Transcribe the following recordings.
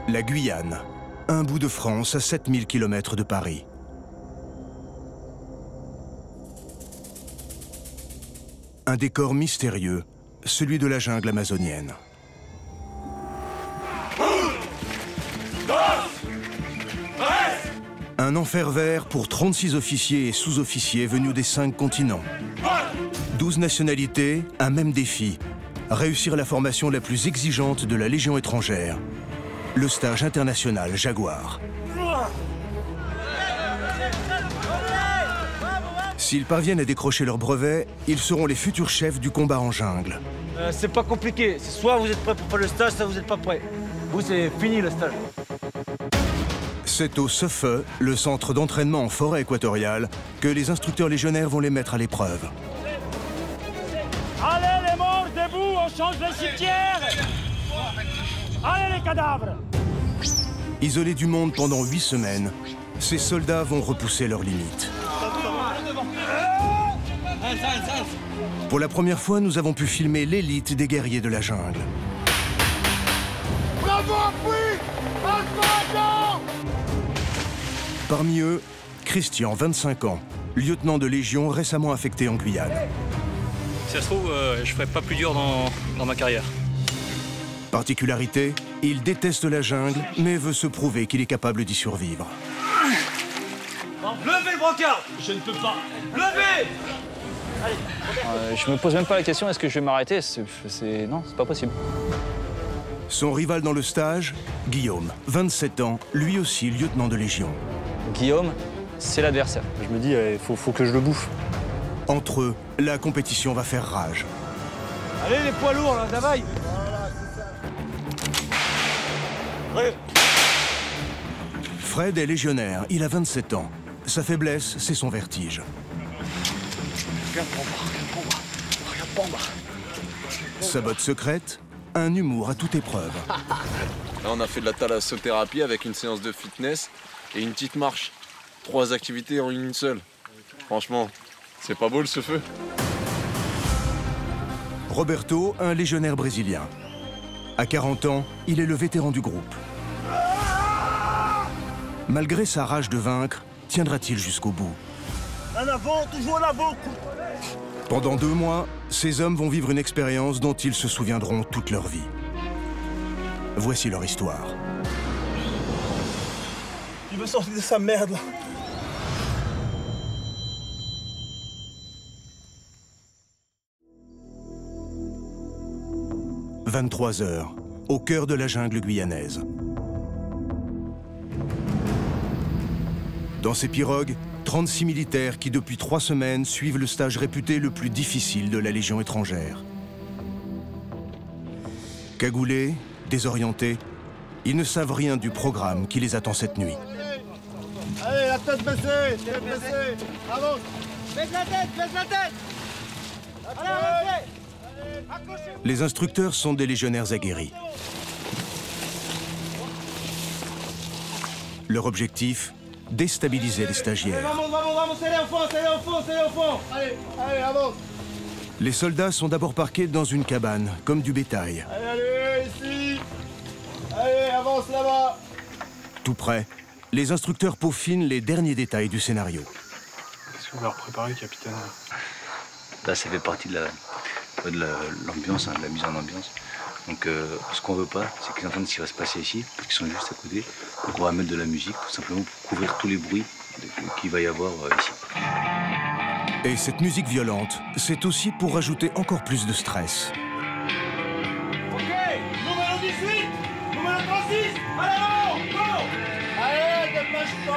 La Guyane, un bout de France à 7000 km de Paris. Un décor mystérieux, celui de la jungle amazonienne. Un enfer vert pour 36 officiers et sous-officiers venus des 5 continents. 12 nationalités, un même défi. Réussir la formation la plus exigeante de la Légion étrangère. Le stage international Jaguar. S'ils parviennent à décrocher leur brevet, ils seront les futurs chefs du combat en jungle. C'est pas compliqué. Soit vous êtes prêts pour faire le stage, soit vous n'êtes pas prêts. Vous, c'est fini le stage. C'est au CEFE, le centre d'entraînement en forêt équatoriale, que les instructeurs légionnaires vont les mettre à l'épreuve. Allez les morts, debout, on change les cimetières. Allez les cadavres. Isolés du monde pendant 8 semaines, ces soldats vont repousser leurs limites. Pour la première fois, nous avons pu filmer l'élite des guerriers de la jungle. Bravo, appui. Parmi eux, Christian, 25 ans, lieutenant de Légion récemment affecté en Guyane. Si ça se trouve, je ferai pas plus dur dans ma carrière. Particularité, il déteste la jungle, mais veut se prouver qu'il est capable d'y survivre. Levez le brancard. Je ne peux pas. Levez. Je me pose même pas la question, est-ce que je vais m'arrêter? Non, c'est pas possible. Son rival dans le stage, Guillaume, 27 ans, lui aussi lieutenant de Légion. Guillaume, c'est l'adversaire. Je me dis, il faut que je le bouffe. Entre eux, la compétition va faire rage. Allez les poids lourds, là, Davaille. Fred est légionnaire, il a 27 ans. Sa faiblesse, c'est son vertige. Regarde pas en bas. Sa botte secrète, un humour à toute épreuve. Là, on a fait de la thalassothérapie avec une séance de fitness et une petite marche. 3 activités en une seule. Franchement, c'est pas beau ce feu. Roberto, un légionnaire brésilien. À 40 ans, il est le vétéran du groupe. Malgré sa rage de vaincre, tiendra-t-il jusqu'au bout? En avant, toujours en avant. Pendant 2 mois, ces hommes vont vivre une expérience dont ils se souviendront toute leur vie. Voici leur histoire. Il veut sortir de sa merde là. « 23 heures, au cœur de la jungle guyanaise. Dans ces pirogues, 36 militaires qui, depuis 3 semaines, suivent le stage réputé le plus difficile de la Légion étrangère. Cagoulés, désorientés, ils ne savent rien du programme qui les attend cette nuit. Allez, la tête baissée, tête baissée. Avance. Baisse la tête, baisse la tête. Allez, avancez. Accrochez-vous. Les instructeurs sont des légionnaires aguerris. Leur objectif, déstabiliser les stagiaires. Vamos, serrez au fond, serrez au fond, serrez au fond. Allez, allez, avance. Les soldats sont d'abord parqués dans une cabane, comme du bétail. Allez, allez, ici. Allez, avance là-bas. Tout près, les instructeurs peaufinent les derniers détails du scénario. Qu'est-ce qu'on va préparer, capitaine? Là, ça fait partie de l'ambiance, de la mise en ambiance. Donc, ce qu'on veut pas, c'est qu'ils entendent ce qui va se passer ici, parce qu'ils sont juste à côté. Donc, on va mettre de la musique, tout simplement, pour couvrir tous les bruits qu'il va y avoir ici. Et cette musique violente, c'est aussi pour rajouter encore plus de stress. Ok, numéro 18, numéro 36, allez, go. Allez, dépêche-toi.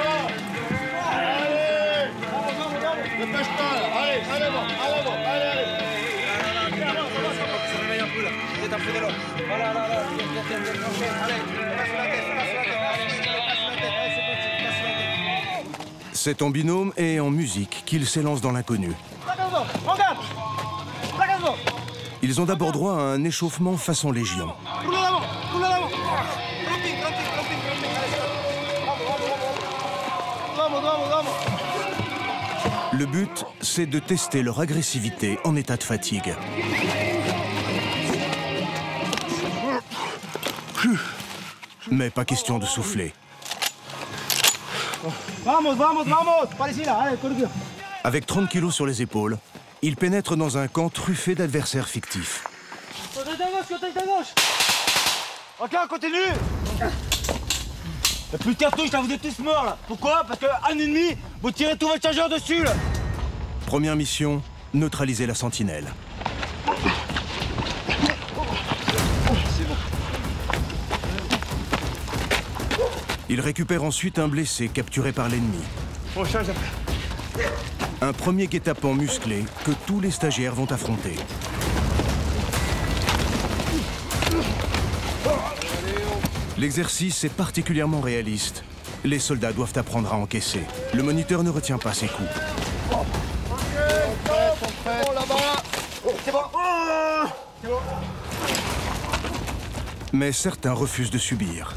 Allez, dépêche-toi, allez, allez, bon, allez, bon, allez, allez. C'est en binôme et en musique qu'ils s'élancent dans l'inconnu. Ils ont d'abord droit à un échauffement façon Légion. Le but, c'est de tester leur agressivité en état de fatigue. Mais pas question de souffler. Vamos, vamos, vamos! Par ici, là, allez, corrige. Avec 30 kilos sur les épaules, il pénètre dans un camp truffé d'adversaires fictifs. Côté de gauche! Ok, on continue! Y'a plus de cartouches, là, vous êtes tous morts, là! Pourquoi? Parce qu'un ennemi, vous tirez tout votre chargeur dessus, là! Première mission, neutraliser la sentinelle. Il récupère ensuite un blessé capturé par l'ennemi. Un premier guet-apens musclé que tous les stagiaires vont affronter. L'exercice est particulièrement réaliste. Les soldats doivent apprendre à encaisser. Le moniteur ne retient pas ses coups. Mais certains refusent de subir.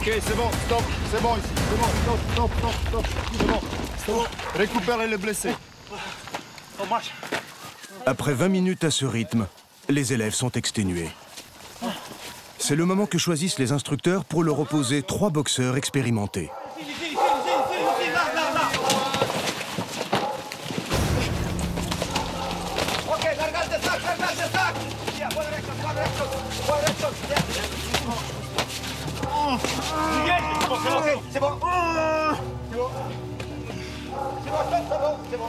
Ok, c'est bon, stop, c'est bon ici, c'est bon, stop, c'est bon, c'est bon. Récupérez les blessés. On marche. Après 20 minutes à ce rythme, les élèves sont exténués. C'est le moment que choisissent les instructeurs pour leur opposer 3 boxeurs expérimentés. C'est bon. C'est bon.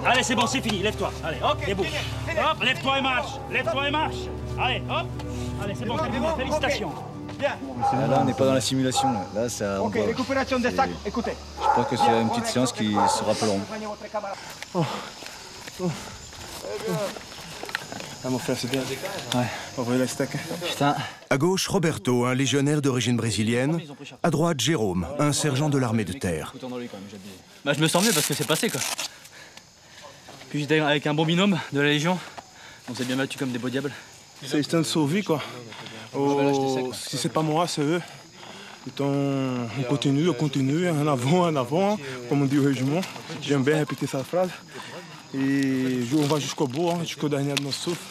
Allez, c'est bon, c'est fini, lève-toi. Allez, hop, debout. Hop, lève-toi et marche. Lève-toi et marche. Allez, hop. Allez, c'est bon, félicitations. Bien. Là, on n'est pas dans la simulation. Là, ça, Ok, récupération des sacs, écoutez. Je crois que c'est une petite séance qui se rappelleront. Ah, mon frère, c'est bien. Ouais, on va la stack. Putain. À gauche, Roberto, un légionnaire d'origine brésilienne. À droite, Jérôme, un sergent de l'armée de terre. Bah, je me sens mieux parce que c'est passé, quoi. Puis j'étais avec un bon binôme de la Légion. On s'est bien battu comme des beaux diables. C'est histoire de survie, quoi. Oh, si c'est pas moi, c'est eux. On continue, en avant, comme on dit au régiment. J'aime bien répéter cette phrase. Et on va jusqu'au bout, hein, jusqu'au dernier de notre souffle.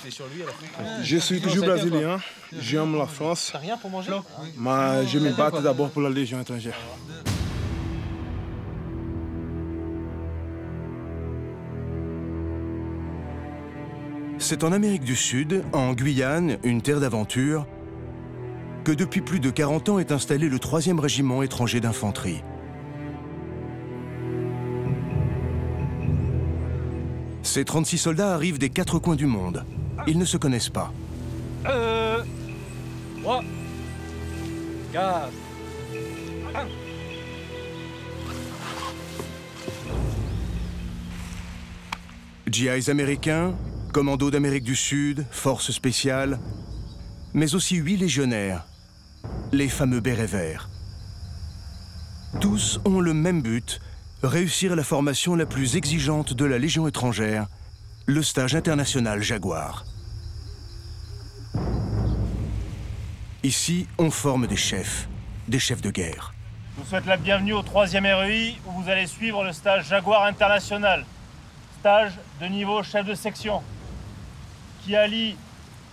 Je suis toujours brésilien, j'aime la France, mais je me bats d'abord pour la Légion étrangère. C'est en Amérique du Sud, en Guyane, une terre d'aventure, que depuis plus de 40 ans est installé le 3e régiment étranger d'infanterie. Ces 36 soldats arrivent des 4 coins du monde. Ils ne se connaissent pas. 3, 4, 1. GIs américains, commandos d'Amérique du Sud, forces spéciales, mais aussi 8 légionnaires, les fameux bérets verts. Tous ont le même but, réussir la formation la plus exigeante de la Légion étrangère, le stage international Jaguar. Ici, on forme des chefs de guerre. Je vous souhaite la bienvenue au 3e REI où vous allez suivre le stage Jaguar international. Stage de niveau chef de section qui allie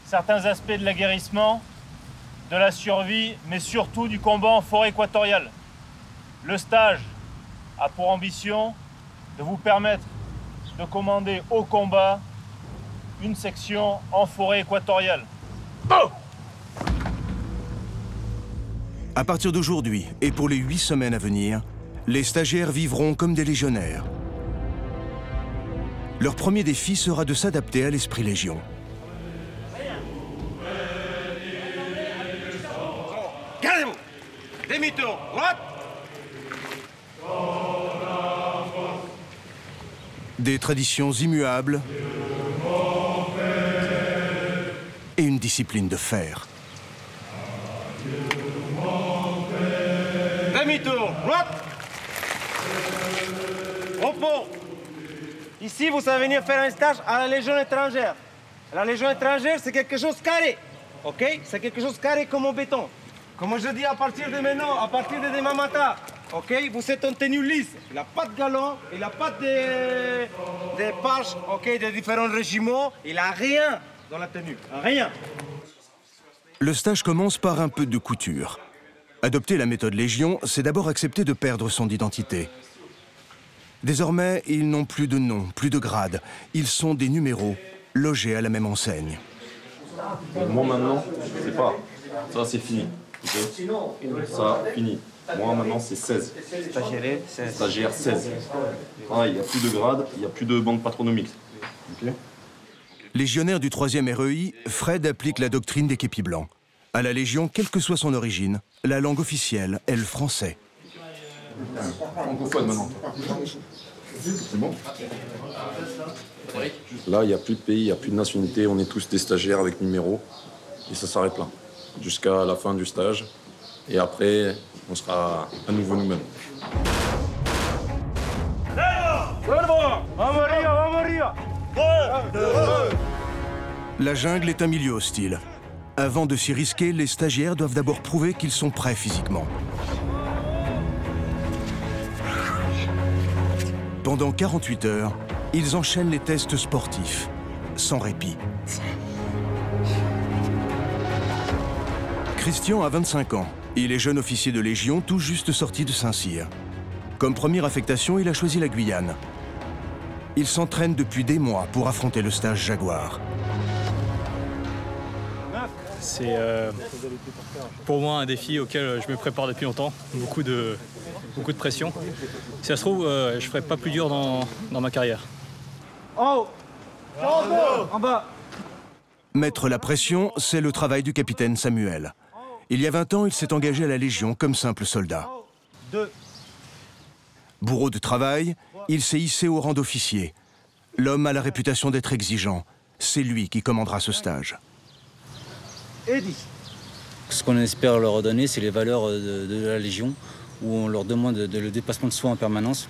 certains aspects de l'aguerrissement, de la survie, mais surtout du combat en forêt équatoriale. Le stage a pour ambition de vous permettre de commander au combat une section en forêt équatoriale. À partir d'aujourd'hui et pour les 8 semaines à venir, les stagiaires vivront comme des légionnaires. Leur premier défi sera de s'adapter à l'esprit Légion. Gardez-vous. Demi-tour, droite. Des traditions immuables et une discipline de fer. Demi-tour, droite. Repos. Ici, vous savez venir faire un stage à la Légion étrangère. La Légion étrangère, c'est quelque chose carré. OK? C'est quelque chose carré comme en béton. Comme je dis à partir de maintenant, à partir de demain matin, Ok, vous êtes en tenue lisse. Il n'a pas de galon, il n'a pas de pages, ok, de différents régiments. Il n'a rien dans la tenue, rien. Le stage commence par un peu de couture. Adopter la méthode Légion, c'est d'abord accepter de perdre son identité. Désormais, ils n'ont plus de nom, plus de grade. Ils sont des numéros, logés à la même enseigne. Moi maintenant, c'est pas. Ça c'est fini. Okay. Ça, fini. Moi maintenant c'est 16. Stagiaire 16. Stagiaire 16. Ah, il n'y a plus de grade, il n'y a plus de banque patronomique. Okay. Légionnaire du 3e REI, Fred applique la doctrine des képis blancs. À la Légion, quelle que soit son origine, la langue officielle est le français. Francophone maintenant. C'est bon? Là, il n'y a plus de pays, il n'y a plus de nationalité, on est tous des stagiaires avec numéro. Et ça s'arrête là, jusqu'à la fin du stage. Et après, on sera à nouveau nous-mêmes. La jungle est un milieu hostile. Avant de s'y risquer, les stagiaires doivent d'abord prouver qu'ils sont prêts physiquement. Pendant 48 heures, ils enchaînent les tests sportifs, sans répit. Christian a 25 ans. Il est jeune officier de Légion, tout juste sorti de Saint-Cyr. Comme première affectation, il a choisi la Guyane. Il s'entraîne depuis des mois pour affronter le stage Jaguar. C'est pour moi un défi auquel je me prépare depuis longtemps. Beaucoup de pression. Si ça se trouve, je ne ferai pas plus dur dans ma carrière. En haut, en bas. Mettre la pression, c'est le travail du capitaine Samuel. Il y a 20 ans, il s'est engagé à la Légion comme simple soldat. 2. Bourreau de travail, il s'est hissé au rang d'officier. L'homme a la réputation d'être exigeant. C'est lui qui commandera ce stage. Et 10. Ce qu'on espère leur donner, c'est les valeurs de la Légion, où on leur demande le dépassement de soi en permanence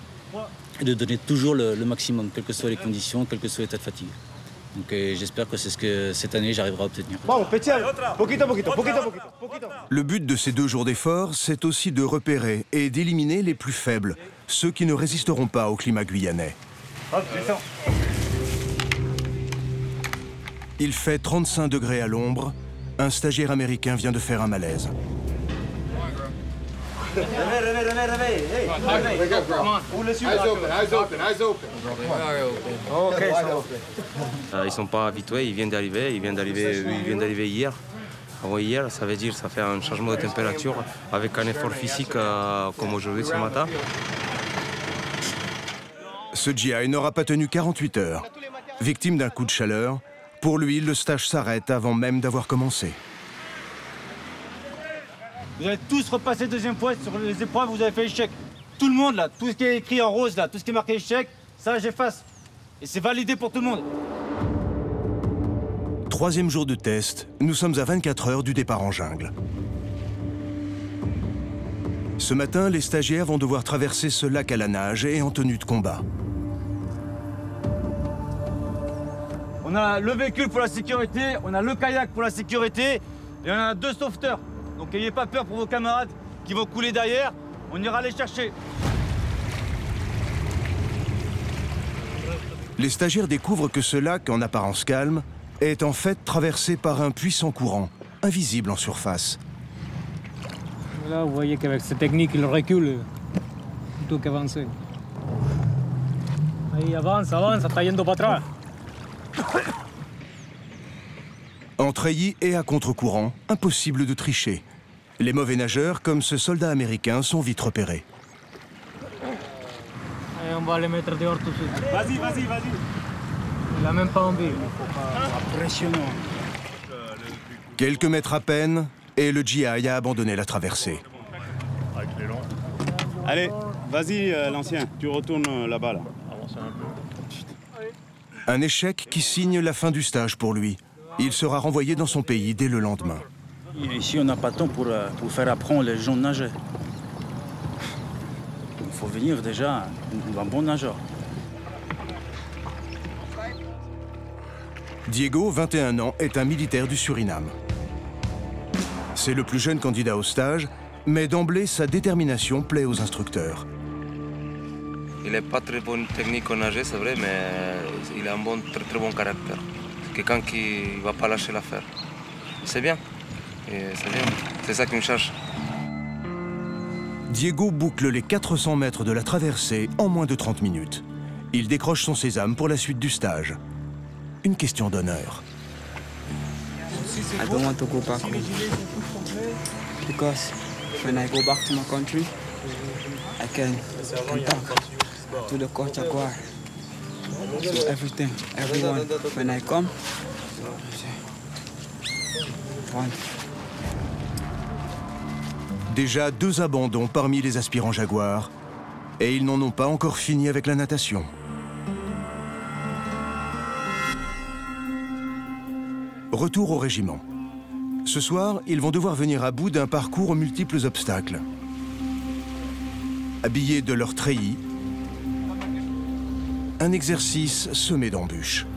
et de donner toujours le maximum, quelles que soient les conditions, quel que soit l'état de fatigue. Donc j'espère que c'est ce que cette année j'arriverai à obtenir. Bon, petit, poquito. Le but de ces 2 jours d'effort, c'est aussi de repérer et d'éliminer les plus faibles, ceux qui ne résisteront pas au climat guyanais. Il fait 35 degrés à l'ombre. Un stagiaire américain vient de faire un malaise. Ils sont pas habitués, ils viennent d'arriver hier. Avant hier, ça veut dire ça fait un changement de température avec un effort physique comme aujourd'hui ce matin. Ce GI n'aura pas tenu 48 heures. Victime d'un coup de chaleur, pour lui, le stage s'arrête avant même d'avoir commencé. Vous allez tous repasser 2e fois sur les épreuves, vous avez fait échec. Tout le monde là, tout ce qui est écrit en rose là, tout ce qui est marqué échec, ça j'efface. Et c'est validé pour tout le monde. 3e jour de test, nous sommes à 24 heures du départ en jungle. Ce matin, les stagiaires vont devoir traverser ce lac à la nage et en tenue de combat. On a le véhicule pour la sécurité, on a le kayak pour la sécurité et on a 2 sauveteurs. Donc n'ayez pas peur pour vos camarades qui vont couler derrière, on ira les chercher. Les stagiaires découvrent que ce lac, en apparence calme, est en fait traversé par un puissant courant, invisible en surface. Là, vous voyez qu'avec cette technique, il recule plutôt qu'avancer. Il avance, está yendo para atrás. En treillis et à contre-courant, impossible de tricher. Les mauvais nageurs, comme ce soldat américain, sont vite repérés. Et on va les mettre dehors tout de suite. Vas-y. Il n'a même pas envie. Impressionnant. Quelques mètres à peine, et le GI a abandonné la traversée. Allez, vas-y l'ancien, tu retournes là-bas. Là. Un échec qui signe la fin du stage pour lui. Il sera renvoyé dans son pays dès le lendemain. Ici, on n'a pas de temps pour faire apprendre les gens à nager. Il faut venir déjà un bon nageur. Diego, 21 ans, est un militaire du Suriname. C'est le plus jeune candidat au stage Mais d'emblée, sa détermination plaît aux instructeurs. Il n'est pas très bonne technique au nager, c'est vrai, mais il a un très bon caractère. C'est quelqu'un qui ne va pas lâcher l'affaire. C'est bien. C'est ça qui me cherche. Diego boucle les 400 mètres de la traversée en moins de 30 minutes. Il décroche son sésame pour la suite du stage. Une question d'honneur. I don't want to go back home because when I go back to my country, I can talk to the coach Jaguar. So everyone, when I come, fun. Déjà 2 abandons parmi les aspirants Jaguar, et ils n'en ont pas encore fini avec la natation. Retour au régiment. Ce soir, ils vont devoir venir à bout d'un parcours aux multiples obstacles. Habillés de leur treillis, un exercice semé d'embûches.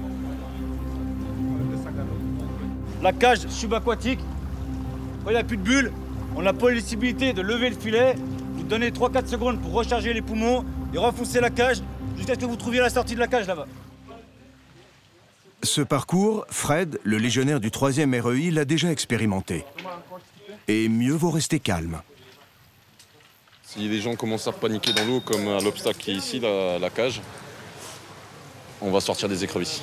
La cage subaquatique, quand il n'y a plus de bulles, on a la possibilité de lever le filet, vous donnez 3-4 secondes pour recharger les poumons et renfoncer la cage jusqu'à ce que vous trouviez la sortie de la cage là-bas. Ce parcours, Fred, le légionnaire du 3e REI, l'a déjà expérimenté. Et mieux vaut rester calme. Si les gens commencent à paniquer dans l'eau, comme à l'obstacle qui est ici, la cage, on va sortir des écrevisses.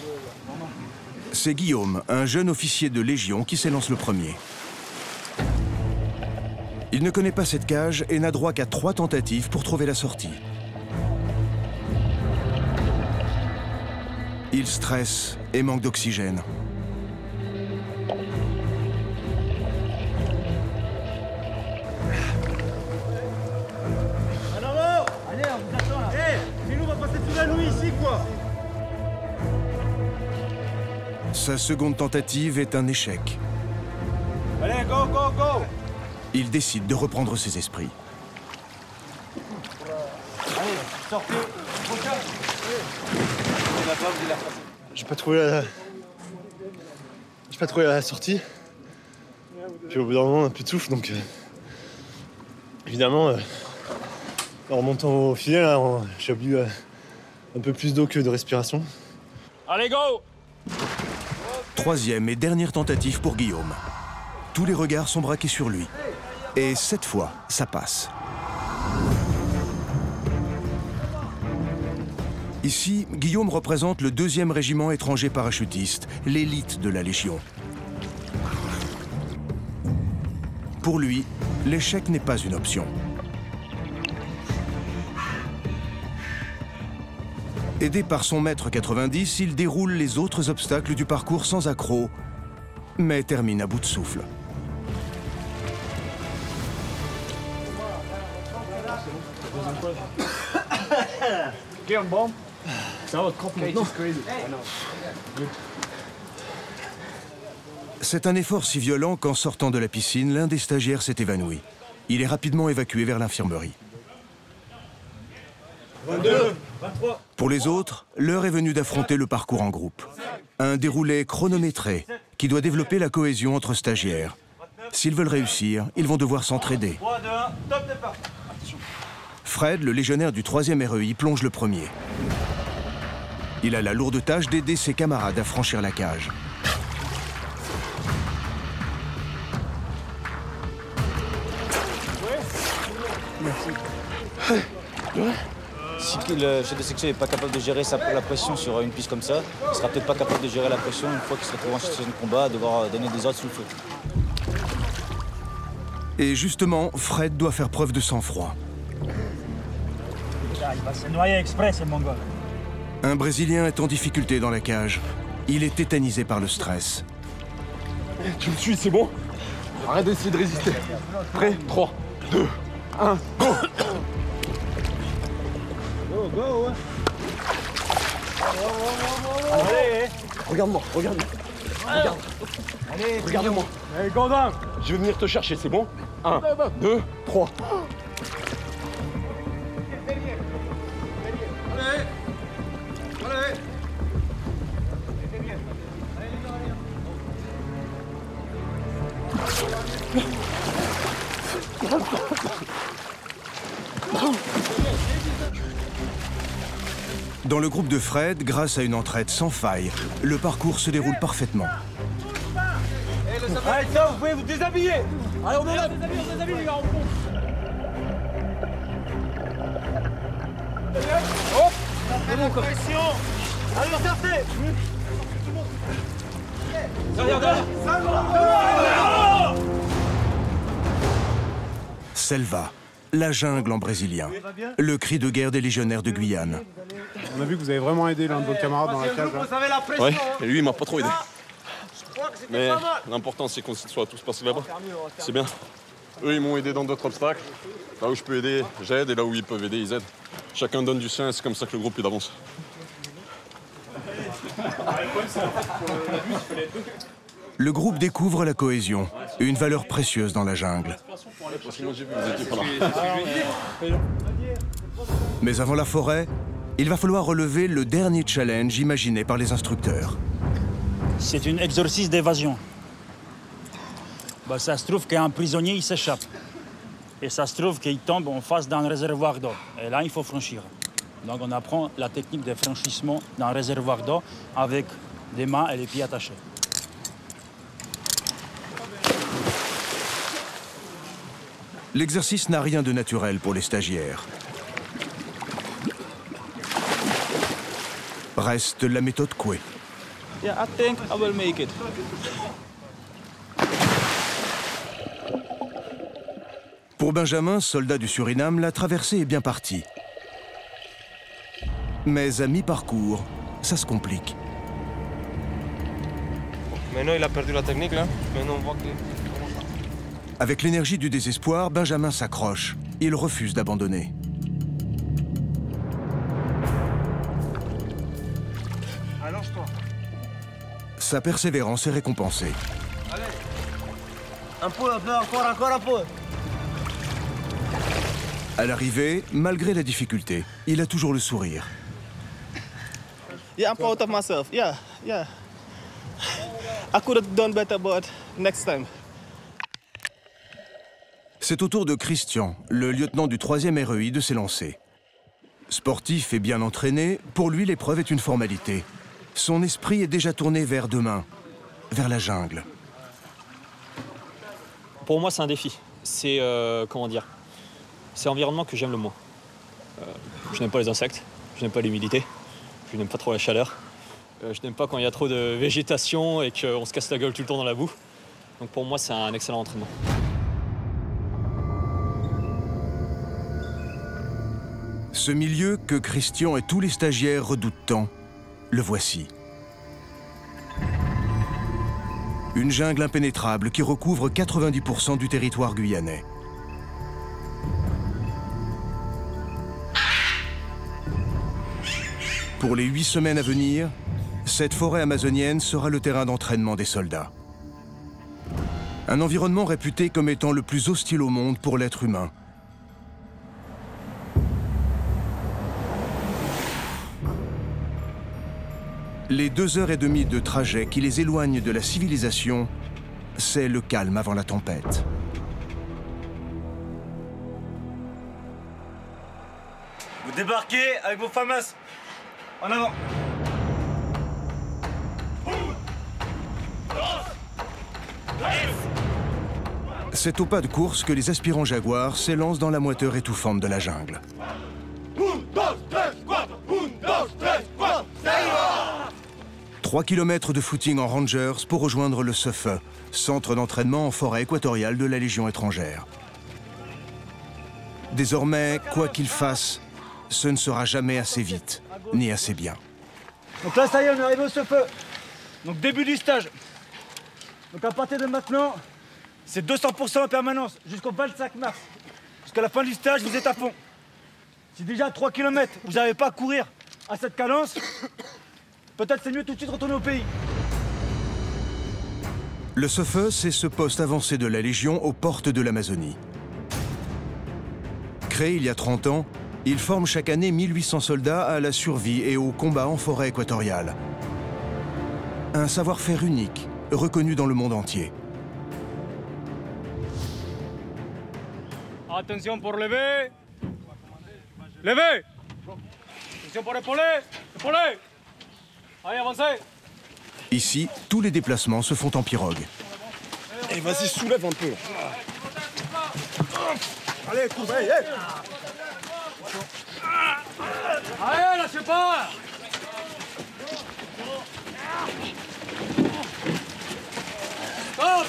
C'est Guillaume, un jeune officier de Légion, qui s'élance le premier. Il ne connaît pas cette cage et n'a droit qu'à 3 tentatives pour trouver la sortie. Il stresse et manque d'oxygène. Alors, allez, on vous attend là. Mais nous, on va passer toute la nuit ici, quoi. Sa seconde tentative est un échec. Allez, go, go, go. Il décide de reprendre ses esprits. Allez, sortez. J'ai pas trouvé la sortie. Puis au bout d'un moment, on n'a plus de souffle, donc évidemment, en remontant au filet, j'ai bu un peu plus d'eau que de respiration. Allez, go. 3e et dernière tentative pour Guillaume. Tous les regards sont braqués sur lui. Et cette fois, ça passe. Ici, Guillaume représente le 2e régiment étranger parachutiste, l'élite de la Légion. Pour lui, l'échec n'est pas une option. Aidé par son maître 90, il déroule les autres obstacles du parcours sans accroc, mais termine à bout de souffle. C'est un effort si violent qu'en sortant de la piscine, l'un des stagiaires s'est évanoui. Il est rapidement évacué vers l'infirmerie. 22, 23. Pour les autres, l'heure est venue d'affronter le parcours en groupe. Un déroulé chronométré qui doit développer la cohésion entre stagiaires. S'ils veulent réussir, ils vont devoir s'entraider. 3, 2, 1, top départ. Fred, le légionnaire du 3e REI, plonge le premier. Il a la lourde tâche d'aider ses camarades à franchir la cage. Si le chef de section n'est pas capable de gérer la pression sur une piste comme ça, il ne sera peut-être pas capable de gérer la pression une fois qu'il se retrouve en situation de combat, devoir donner des ordres sous le feu. Et justement, Fred doit faire preuve de sang-froid. Il va se noyer exprès, c'est mongol. Un Brésilien est en difficulté dans la cage. Il est tétanisé par le stress. Tu me suis, c'est bon? Arrête d'essayer de résister. Prêt? 3, 2, 1, go! Go, go, allez! Regarde-moi, regarde-moi. Regarde. Allez, regarde-moi. Allez, Gandin! Je vais venir te chercher, c'est bon? 1, 2, 3. Dans le groupe de Fred, grâce à une entraide sans faille, le parcours se déroule parfaitement. Allez, ça, vous pouvez vous déshabiller. Allez, on déshabille, les gars, on fonce. Hop, c'est bon, quoi. Allez, on sortez. Selva, la jungle en brésilien. Le cri de guerre des légionnaires de Guyane. On a vu que vous avez vraiment aidé l'un de vos camarades dans la cage. Ouais, et lui, il m'a pas trop aidé. Mais l'important, c'est qu'on soit tous passés là-bas. C'est bien. Eux, ils m'ont aidé dans d'autres obstacles. Là où je peux aider, j'aide. Et là où ils peuvent aider, ils aident. Chacun donne du sien et c'est comme ça que le groupe il avance. Le groupe découvre la cohésion, une valeur précieuse dans la jungle. Mais avant la forêt, il va falloir relever le dernier challenge imaginé par les instructeurs. C'est un exercice d'évasion. Ça se trouve qu'un prisonnier il s'échappe. Et ça se trouve qu'il tombe en face d'un réservoir d'eau. Et là, il faut franchir. Donc on apprend la technique de franchissement d'un réservoir d'eau avec des mains et les pieds attachés. L'exercice n'a rien de naturel pour les stagiaires. Reste la méthode Coué. Yeah, I think I will make it. Pour Benjamin, soldat du Suriname, la traversée est bien partie. Mais à mi-parcours, ça se complique. Maintenant, il a perdu la technique, là. Maintenant, on voit que... Avec l'énergie du désespoir, Benjamin s'accroche. Il refuse d'abandonner. Allonge-toi. Sa persévérance est récompensée. Allez. Un peu, encore un peu. À l'arrivée, malgré la difficulté, il a toujours le sourire. Yeah, I'm proud of myself. Yeah. I could have done better, but next time. C'est au tour de Christian, le lieutenant du 3e REI, de s'élancer. Sportif et bien entraîné, pour lui l'épreuve est une formalité. Son esprit est déjà tourné vers demain, vers la jungle. Pour moi, c'est un défi. C'est, comment dire, c'est l'environnement que j'aime le moins. Je n'aime pas les insectes, je n'aime pas l'humidité, je n'aime pas trop la chaleur. Je n'aime pas quand il y a trop de végétation et qu'on se casse la gueule tout le temps dans la boue. Donc pour moi, c'est un excellent entraînement. Ce milieu que Christian et tous les stagiaires redoutent tant, le voici. Une jungle impénétrable qui recouvre 90% du territoire guyanais. Pour les 8 semaines à venir, cette forêt amazonienne sera le terrain d'entraînement des soldats. Un environnement réputé comme étant le plus hostile au monde pour l'être humain. Les 2h30 de trajet qui les éloignent de la civilisation, c'est le calme avant la tempête. Vous débarquez avec vos FAMAS. En avant. C'est au pas de course que les aspirants jaguars s'élancent dans la moiteur étouffante de la jungle. 3 kilomètres de footing en Rangers pour rejoindre le CEFE, centre d'entraînement en forêt équatoriale de la Légion étrangère. Désormais, quoi qu'il fasse, ce ne sera jamais assez vite, ni assez bien. Donc là, ça y est, on est arrivé au CEFE. Donc début du stage. Donc à partir de maintenant, c'est 200% en permanence jusqu'au 25 mars. Jusqu'à la fin du stage, vous êtes à fond. Si déjà 3 km, vous n'arrivez pas à courir à cette cadence, peut-être c'est mieux tout de suite retourner au pays. Le CEFE, c'est ce poste avancé de la Légion aux portes de l'Amazonie. Créé il y a 30 ans, il forme chaque année 1800 soldats à la survie et au combat en forêt équatoriale. Un savoir-faire unique, reconnu dans le monde entier. Attention pour lever. Levez. Attention pour l'épauler. Épauler. Allez, avancez. Ici, tous les déplacements se font en pirogue. Eh, vas-y, soulève un peu. Allez, cours, hey, hey. Allez, lâchez pas. Stop.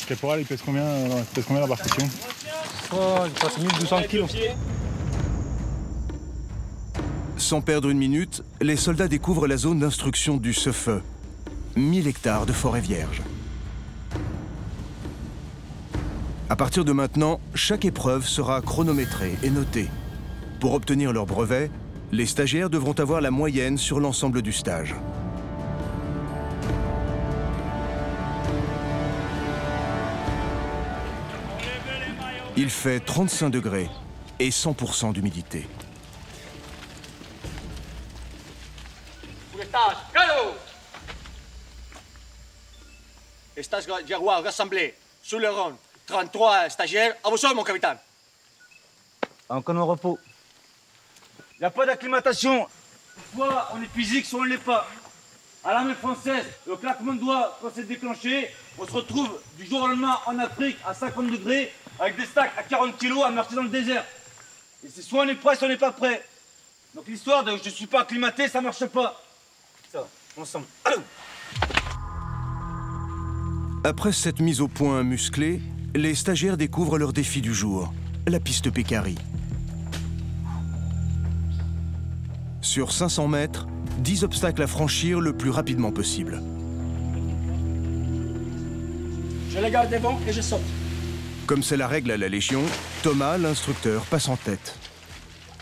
Caporal, il pèse combien l'embarcation? Oh, il passe 1200 kilos. Sans perdre une minute, les soldats découvrent la zone d'instruction du SEFE. 1000 hectares de forêt vierge. À partir de maintenant, chaque épreuve sera chronométrée et notée. Pour obtenir leur brevet, les stagiaires devront avoir la moyenne sur l'ensemble du stage. Il fait 35 degrés et 100% d'humidité. Stage Jaguar rassemblé sur le rond. 33 stagiaires. À vos ordres, mon capitaine. Encore au repos. Il n'y a pas d'acclimatation. Soit on est physique, soit on ne l'est pas. À l'armée française, le claquement de doigts, quand c'est déclenché, on se retrouve du jour au lendemain en Afrique à 50 degrés avec des stacks à 40 kilos à marcher dans le désert. Et c'est soit on est prêt, soit on n'est pas prêt. Donc l'histoire de je ne suis pas acclimaté, ça ne marche pas. Ça, ensemble. Allez. Après cette mise au point musclée, les stagiaires découvrent leur défi du jour, la piste Pécari. Sur 500 mètres, 10 obstacles à franchir le plus rapidement possible. Je les garde devant et je saute. Comme c'est la règle à la Légion, Thomas, l'instructeur, passe en tête.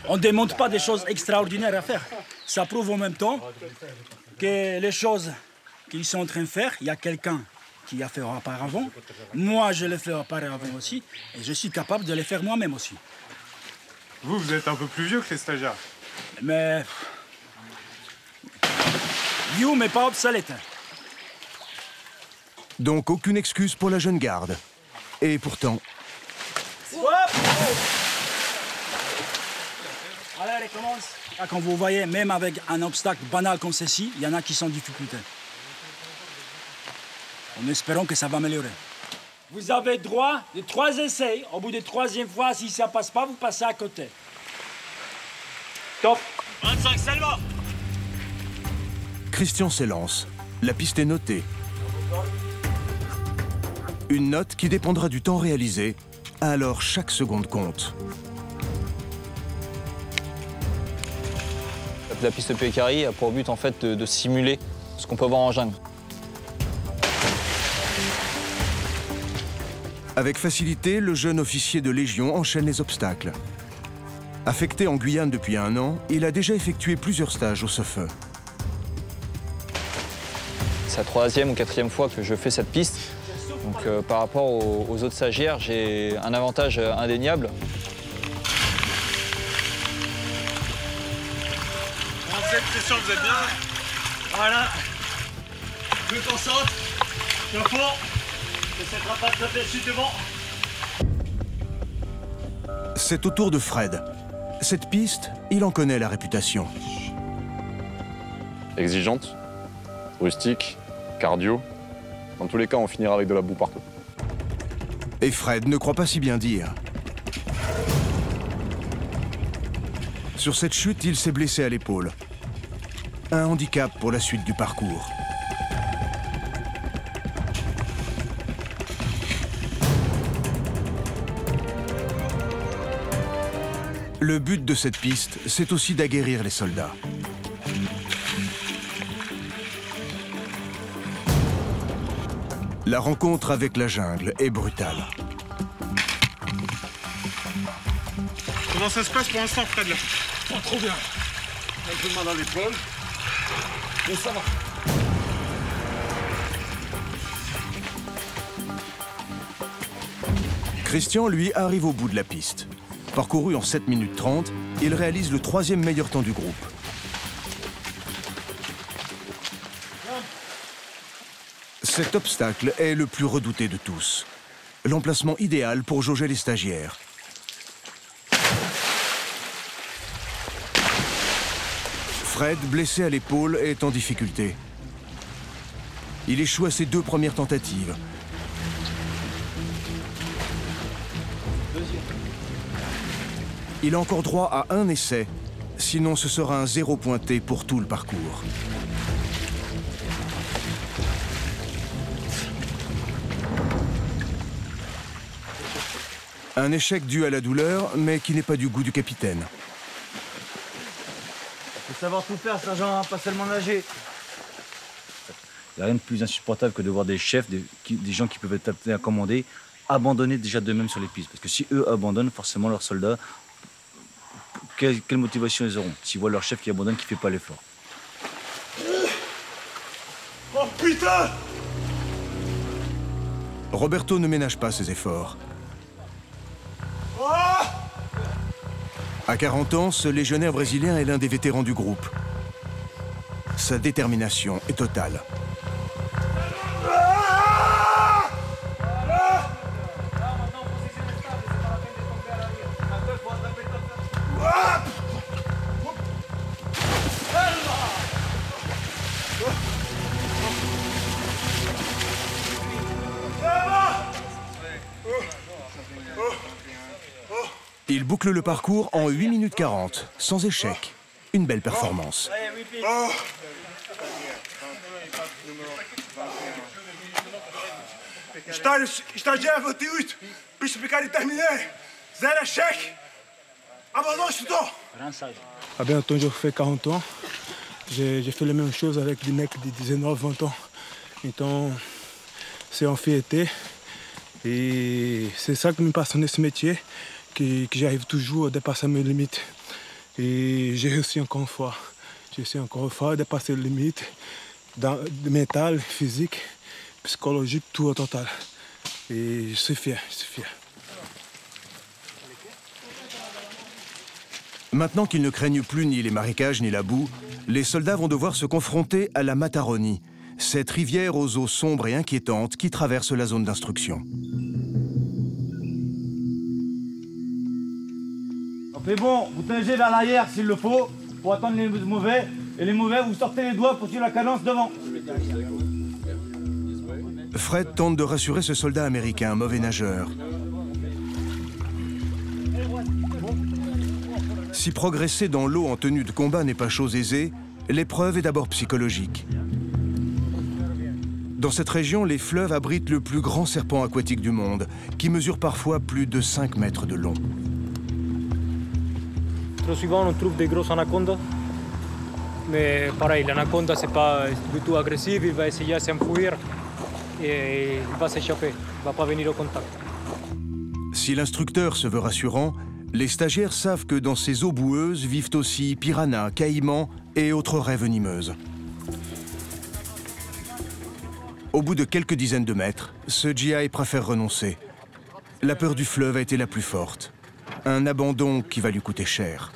On ne démontre pas des choses extraordinaires à faire. Ça prouve en même temps que les choses qu'ils sont en train de faire, il y a quelqu'un qui a fait auparavant. Moi, je l'ai fait auparavant aussi. Et je suis capable de les faire moi-même aussi. Vous êtes un peu plus vieux que les stagiaires. Mais... vieux, mais pas obsolète. Donc aucune excuse pour la jeune garde. Et pourtant... Allez, recommence. Là, quand vous voyez, même avec un obstacle banal comme ceci, il y en a qui sont en difficulté. En espérant que ça va améliorer. Vous avez droit de 3 essais. Au bout de 3e fois, si ça passe pas, vous passez à côté. Top. 25, Salva. Christian s'élance. La piste est notée. Une note qui dépendra du temps réalisé, alors chaque seconde compte. La piste Pécari a pour but en fait de simuler ce qu'on peut voir en jungle. Avec facilité, le jeune officier de Légion enchaîne les obstacles. Affecté en Guyane depuis 1 an, il a déjà effectué plusieurs stages au SEFE. C'est la 3e ou 4e fois que je fais cette piste. Donc par rapport aux autres stagiaires, j'ai un avantage indéniable. Christian, vous êtes bien. Voilà. Je me concentre. Je suis au fond. J'essaie de rattraper le sud devant. C'est au tour de Fred. Cette piste, il en connaît la réputation. Exigeante, rustique, cardio. Dans tous les cas, on finira avec de la boue partout. Et Fred ne croit pas si bien dire. Sur cette chute, il s'est blessé à l'épaule. Un handicap pour la suite du parcours. Le but de cette piste, c'est aussi d'aguerrir les soldats. La rencontre avec la jungle est brutale. Comment ça se passe pour l'instant, Fred, là? Oh, trop bien. Un peu de mal à l'épaule. Mais ça va. Christian, lui, arrive au bout de la piste. Parcouru en 7 minutes 30, il réalise le 3e meilleur temps du groupe. Cet obstacle est le plus redouté de tous. L'emplacement idéal pour jauger les stagiaires. Fred, blessé à l'épaule, est en difficulté. Il échoue à ses 2 premières tentatives. Il a encore droit à 1 essai, sinon ce sera un 0 pointé pour tout le parcours. Un échec dû à la douleur, mais qui n'est pas du goût du capitaine. Faut savoir tout faire, sergent, pas seulement nager. Il n'y a rien de plus insupportable que de voir des chefs, des gens qui peuvent être appelés à commander, abandonner déjà d'eux-mêmes sur les pistes. Parce que si eux abandonnent, forcément leurs soldats, quelle motivation ils auront s'ils voient leur chef qui abandonne, qui ne fait pas l'effort? Oh putain! Roberto ne ménage pas ses efforts. À 40 ans, ce légionnaire brésilien est l'un des vétérans du groupe. Sa détermination est totale. Il boucle le parcours en 8 minutes 40, sans échec. Une belle performance. Stagiaire 28, piste mécanique terminée, 0 échec. Abandon, Soudan. À bientôt, je fais 40 ans. J'ai fait la même chose avec des mecs de 19, 20 ans. Donc, c'est en fierté. Et c'est ça qui me passionne ce métier, que j'arrive toujours à dépasser mes limites. Et j'ai réussi encore une fois. J'ai réussi encore une fois à dépasser les limites mentales, physiques, psychologiques, tout au total. Et je suis fier, je suis fier. Maintenant qu'ils ne craignent plus ni les marécages ni la boue, les soldats vont devoir se confronter à la Mataronie, cette rivière aux eaux sombres et inquiétantes qui traverse la zone d'instruction. Mais bon, vous nagez vers l'arrière s'il le faut, pour attendre les mauvais. Et les mauvais, vous sortez les doigts pour suivre la cadence devant. Fred tente de rassurer ce soldat américain, mauvais nageur. Si progresser dans l'eau en tenue de combat n'est pas chose aisée, l'épreuve est d'abord psychologique. Dans cette région, les fleuves abritent le plus grand serpent aquatique du monde, qui mesure parfois plus de 5 mètres de long. Trop souvent, on trouve des grosses anacondas. Mais pareil, l'anaconda, c'est pas du tout agressif, il va essayer de s'enfuir et il va s'échapper, il ne va pas venir au contact. Si l'instructeur se veut rassurant, les stagiaires savent que dans ces eaux boueuses vivent aussi piranhas, caïmans et autres raies venimeuses. Au bout de quelques dizaines de mètres, ce GI préfère renoncer. La peur du fleuve a été la plus forte. Un abandon qui va lui coûter cher.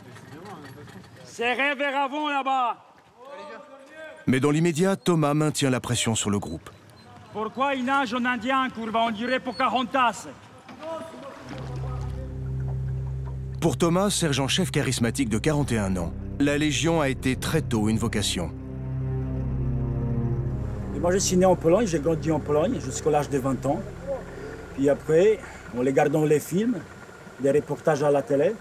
Serrez vers avant là-bas. Mais dans l'immédiat, Thomas maintient la pression sur le groupe. Pourquoi il nage en indien en courbe? On dirait Pocahontas. Pour Thomas, sergent-chef charismatique de 41 ans, la Légion a été très tôt une vocation. Et moi, je suis né en Pologne, j'ai grandi en Pologne jusqu'à l'âge de 20 ans. Puis après, en regardant les films, des reportages à la télé,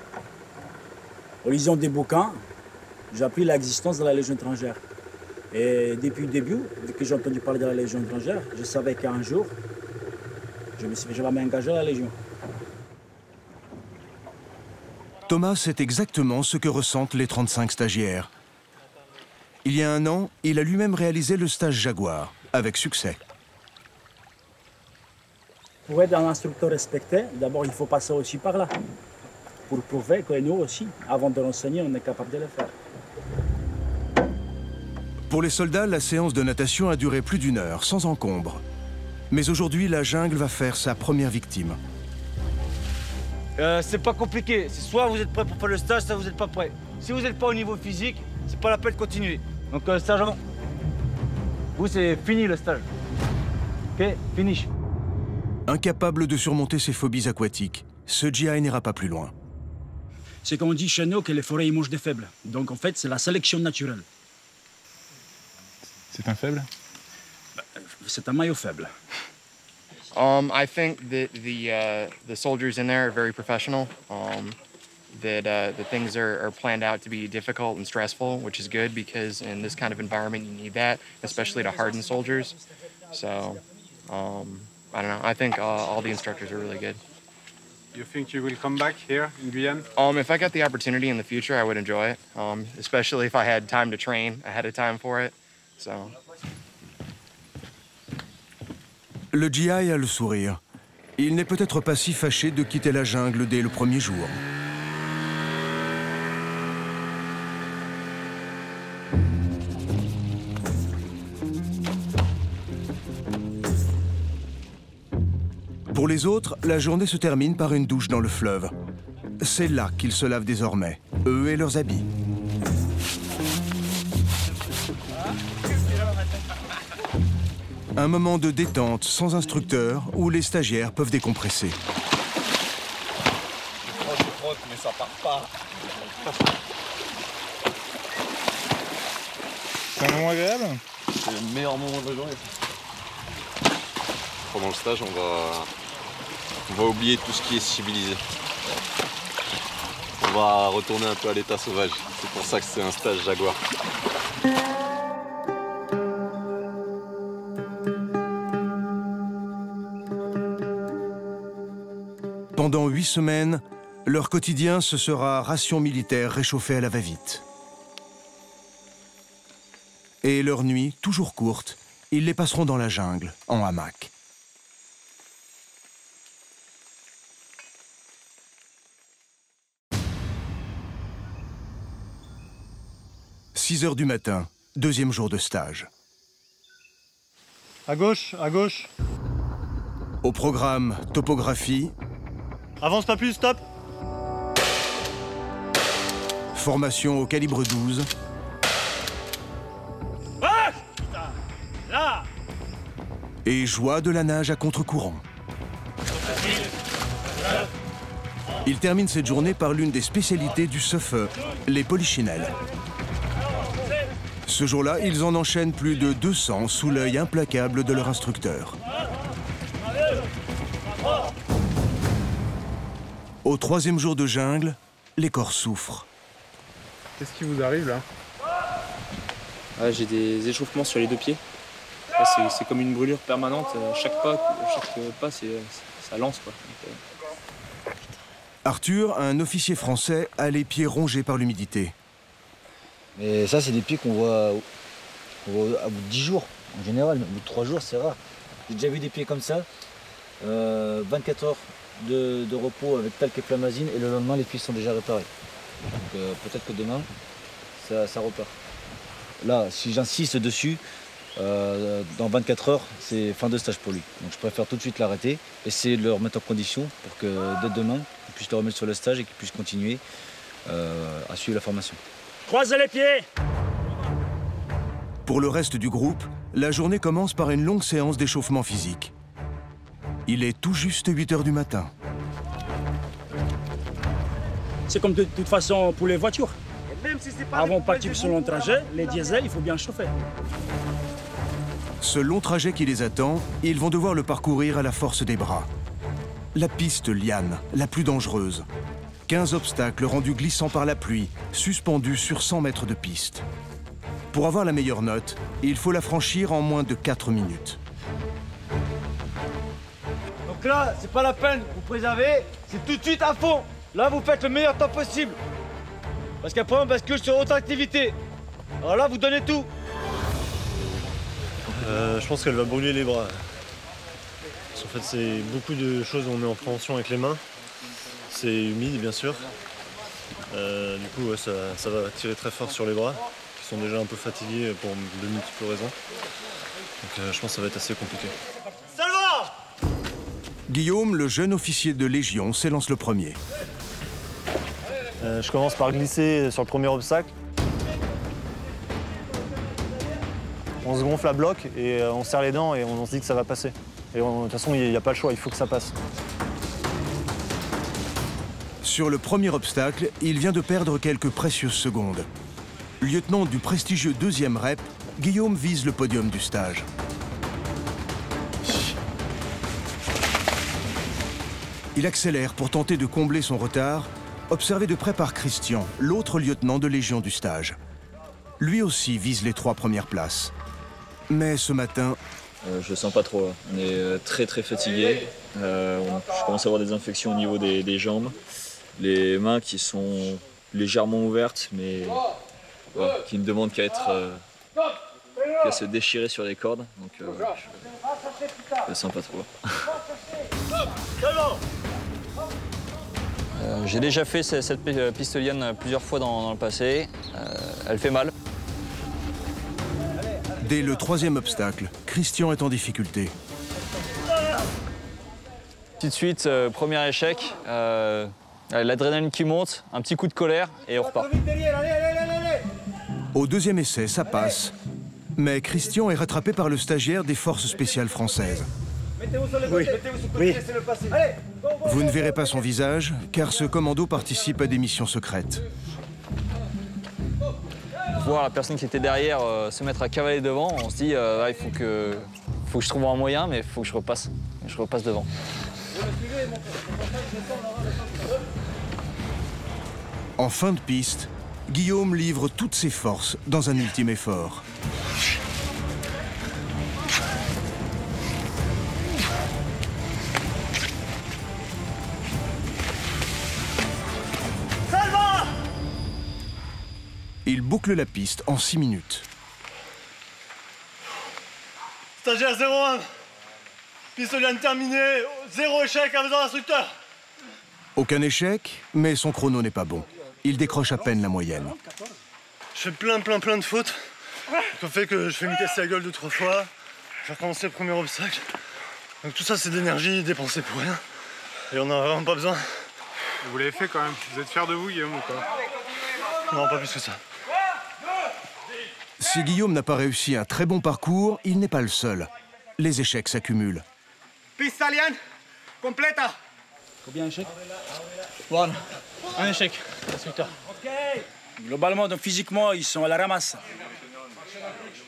en lisant des bouquins, j'ai appris l'existence de la Légion étrangère. Et depuis le début, dès que j'ai entendu parler de la Légion étrangère, je savais qu'un jour, je vais m'engager à la Légion. Thomas sait exactement ce que ressentent les 35 stagiaires. Il y a un an, il a lui-même réalisé le stage Jaguar, avec succès. Pour être un instructeur respecté, d'abord il faut passer aussi par là. Pour prouver que nous aussi, avant de l'enseigner, on est capable de le faire. Pour les soldats, la séance de natation a duré plus d'1 heure, sans encombre. Mais aujourd'hui, la jungle va faire sa première victime. C'est pas compliqué. C'est soit vous êtes prêt pour faire le stage, soit vous n'êtes pas prêt. Si vous n'êtes pas au niveau physique, c'est pas la peine de continuer. Donc stage avant. Vous, c'est fini le stage. Ok, finish. Incapable de surmonter ses phobies aquatiques, ce GI n'ira pas plus loin. C'est qu'on dit chez nous que les forêts ils mangent des faibles. Donc en fait, c'est la sélection naturelle. C'est un faible? C'est un maillot faible. I think that the soldiers in there are very professional. That things are planned out to be difficult and stressful, which is good because in this kind of environment you need that, especially to harden soldiers. So, I don't know. I think all the instructors are really good. You think you will come back here in Guyane? If I got the opportunity in the future, I would enjoy it, especially if I had time to train ahead of time for it. So. Le GI a le sourire. Il n'est peut-être pas si fâché de quitter la jungle dès le premier jour. Pour les autres, la journée se termine par une douche dans le fleuve. C'est là qu'ils se lavent désormais, eux et leurs habits. Un moment de détente sans instructeur où les stagiaires peuvent décompresser. Je frotte, mais ça part pas. C'est un moment agréable? C'est le meilleur moment de la journée. Pendant le stage, on va oublier tout ce qui est civilisé. On va retourner un peu à l'état sauvage. C'est pour ça que c'est un stage Jaguar. Pendant 8 semaines, leur quotidien ce sera ration militaire réchauffée à la va-vite. Et leurs nuits, toujours courtes, ils les passeront dans la jungle, en hamac. « 6 heures du matin, deuxième jour de stage. À gauche, à gauche. Au programme, topographie. Avance pas plus, stop. Formation au calibre 12. Ah, putain, là. Et joie de la nage à contre-courant. Ils terminent cette journée par l'une des spécialités du SEFE, les polichinelles. Ce jour-là, ils en enchaînent plus de 200 sous l'œil implacable de leur instructeur. Au troisième jour de jungle, les corps souffrent. Qu'est-ce qui vous arrive là? J'ai des échauffements sur les deux pieds. C'est comme une brûlure permanente. Chaque pas ça lance, quoi. Arthur, un officier français, a les pieds rongés par l'humidité. Mais ça, c'est des pieds qu'on voit à bout de 10 jours, en général. Mais au bout de 3 jours, c'est rare. J'ai déjà vu des pieds comme ça. 24 heures de repos avec talc et flamazine, et le lendemain, les pieds sont déjà réparés. Donc peut-être que demain, ça repart. Là, si j'insiste dessus, dans 24 heures, c'est fin de stage pour lui. Donc je préfère tout de suite l'arrêter, essayer de le remettre en condition pour que dès demain, il puisse le remettre sur le stage et qu'il puisse continuer à suivre la formation. Croisez les pieds! Pour le reste du groupe, la journée commence par une longue séance d'échauffement physique. Il est tout juste 8 heures du matin. C'est comme de toute façon pour les voitures. Avant de partir sur le long trajet, les diesels, il faut bien chauffer. Ce long trajet qui les attend, ils vont devoir le parcourir à la force des bras. La piste liane, la plus dangereuse. 15 obstacles rendus glissants par la pluie, suspendus sur 100 mètres de piste. Pour avoir la meilleure note, il faut la franchir en moins de 4 minutes. Donc là, c'est pas la peine, vous préservez, c'est tout de suite à fond. Là, vous faites le meilleur temps possible. Parce qu'après, on bascule sur autre activité. Alors là, vous donnez tout. Je pense qu'elle va brûler les bras. Parce qu'en fait, c'est beaucoup de choses on met en préhension avec les mains. C'est humide, bien sûr. Du coup, ouais, ça va tirer très fort sur les bras, qui sont déjà un peu fatigués pour de multiples raisons. Donc je pense que ça va être assez compliqué. Guillaume, le jeune officier de Légion, s'élance le premier. Je commence par glisser sur le premier obstacle. On se gonfle à bloc et on serre les dents et on se dit que ça va passer. Et de toute façon, il n'y a pas le choix, il faut que ça passe. Sur le premier obstacle, il vient de perdre quelques précieuses secondes. Lieutenant du prestigieux 2e rep, Guillaume vise le podium du stage. Il accélère pour tenter de combler son retard, observé de près par Christian, l'autre lieutenant de Légion du stage. Lui aussi vise les 3 premières places. Mais ce matin... je le sens pas trop. On est très fatigué. Je commence à avoir des infections au niveau des jambes. Les mains qui sont légèrement ouvertes, mais voilà, qui ne demandent qu'à se déchirer sur les cordes. Donc je le sens pas trop. J'ai déjà fait cette piste liane plusieurs fois dans le passé. Elle fait mal. Dès le 3e obstacle, Christian est en difficulté. Tout de suite, premier échec. L'adrénaline qui monte, un petit coup de colère et on repart. Au 2e essai, ça passe. Mais Christian est rattrapé par le stagiaire des forces spéciales françaises. Oui. Vous ne verrez pas son visage, car ce commando participe à des missions secrètes. Voir la personne qui était derrière se mettre à cavaler devant, on se dit il faut que je trouve un moyen, mais il faut que je repasse devant. En fin de piste, Guillaume livre toutes ses forces dans un ultime effort. Il boucle la piste en 6 minutes. Stagiaire 01, piste liane terminée, 0 échec avec l'instructeur. Aucun échec, mais son chrono n'est pas bon. Il décroche à peine la moyenne. Je fais plein de fautes. Ce qui fait que je fais me casser la gueule 2 ou 3 fois. Je vais recommencer le premier obstacle. Donc tout ça, c'est de l'énergie dépensée pour rien. Et on n'en a vraiment pas besoin. Vous l'avez fait quand même. Vous êtes fier de vous, Guillaume, ou quoi? Non, pas plus que ça. Si Guillaume n'a pas réussi un très bon parcours, il n'est pas le seul. Les échecs s'accumulent. Pista liane completa. Combien d'échecs? Un échec, instructeur. Globalement, donc physiquement, ils sont à la ramasse.